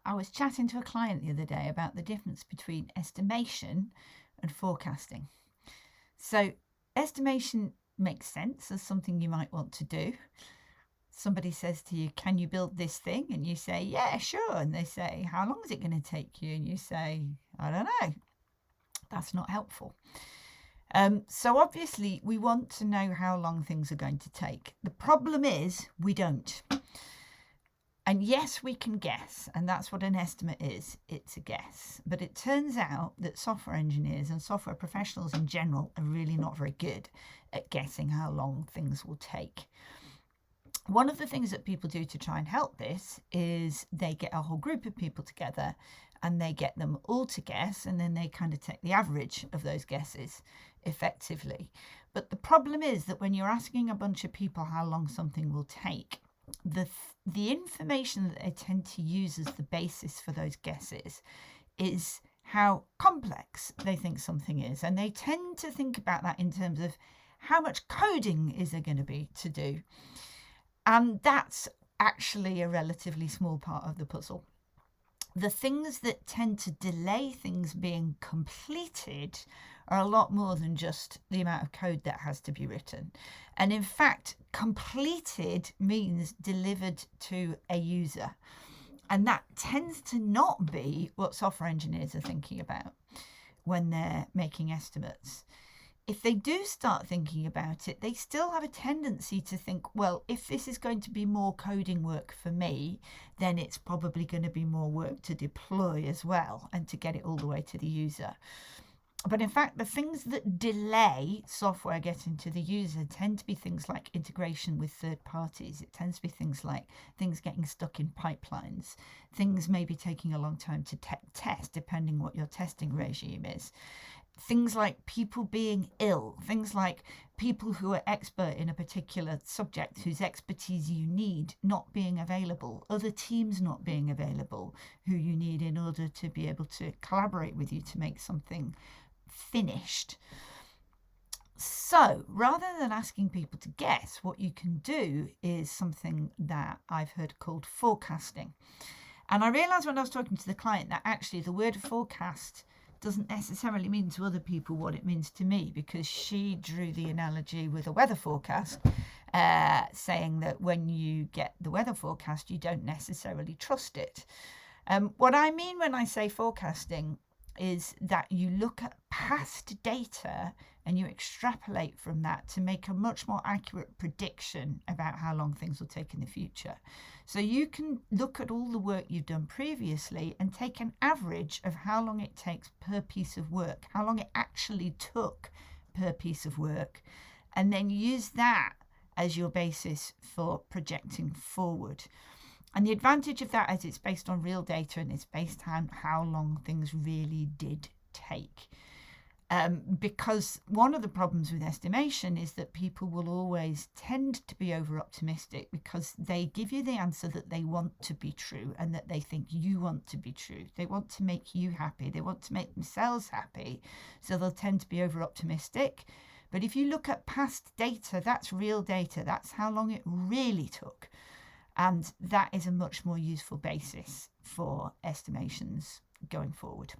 I was chatting to a client the other day about the difference between estimation and forecasting. So, estimation makes sense as something you might want to do. Somebody says to you, "Can you build this thing?" And you say, "Yeah, sure." And they say, "How long is it going to take you?" And you say, "I don't know." That's not helpful. So obviously we want to know how long things are going to take. The problem is we don't. And yes, we can guess, and that's what an estimate is. It's a guess. But it turns out that software engineers and software professionals in general are really not very good at guessing how long things will take. One of the things that people do to try and help this is they get a whole group of people together and they get them all to guess, and then they kind of take the average of those guesses effectively. But the problem is that when you're asking a bunch of people how long something will take, the information that they tend to use as the basis for those guesses is how complex they think something is. And they tend to think about that in terms of how much coding is there going to be to do. And that's actually a relatively small part of the puzzle. The things that tend to delay things being completed are a lot more than just the amount of code that has to be written. And in fact, completed means delivered to a user. And that tends to not be what software engineers are thinking about when they're making estimates. If they do start thinking about it, they still have a tendency to think, well, if this is going to be more coding work for me, then it's probably going to be more work to deploy as well and to get it all the way to the user. But in fact, the things that delay software getting to the user tend to be things like integration with third parties. It tends to be things like things getting stuck in pipelines, things maybe taking a long time to test, depending what your testing regime is. Things like people being ill, things like people who are expert in a particular subject whose expertise you need not being available, other teams not being available who you need in order to be able to collaborate with you to make something finished. So rather than asking people to guess, what you can do is something that I've heard called forecasting. And I realised when I was talking to the client that actually the word forecast doesn't necessarily mean to other people what it means to me, because she drew the analogy with a weather forecast, saying that when you get the weather forecast, you don't necessarily trust it. What I mean when I say forecasting is that you look at past data and you extrapolate from that to make a much more accurate prediction about how long things will take in the future. So you can look at all the work you've done previously and take an average of how long it takes per piece of work, how long it actually took per piece of work, and then use that as your basis for projecting forward. And the advantage of that is it's based on real data and it's based on how long things really did take. Because one of the problems with estimation is that people will always tend to be over optimistic because they give you the answer that they want to be true and that they think you want to be true. They want to make you happy. They want to make themselves happy. So they'll tend to be over optimistic. But if you look at past data, that's real data. That's how long it really took. And that is a much more useful basis for estimations going forward.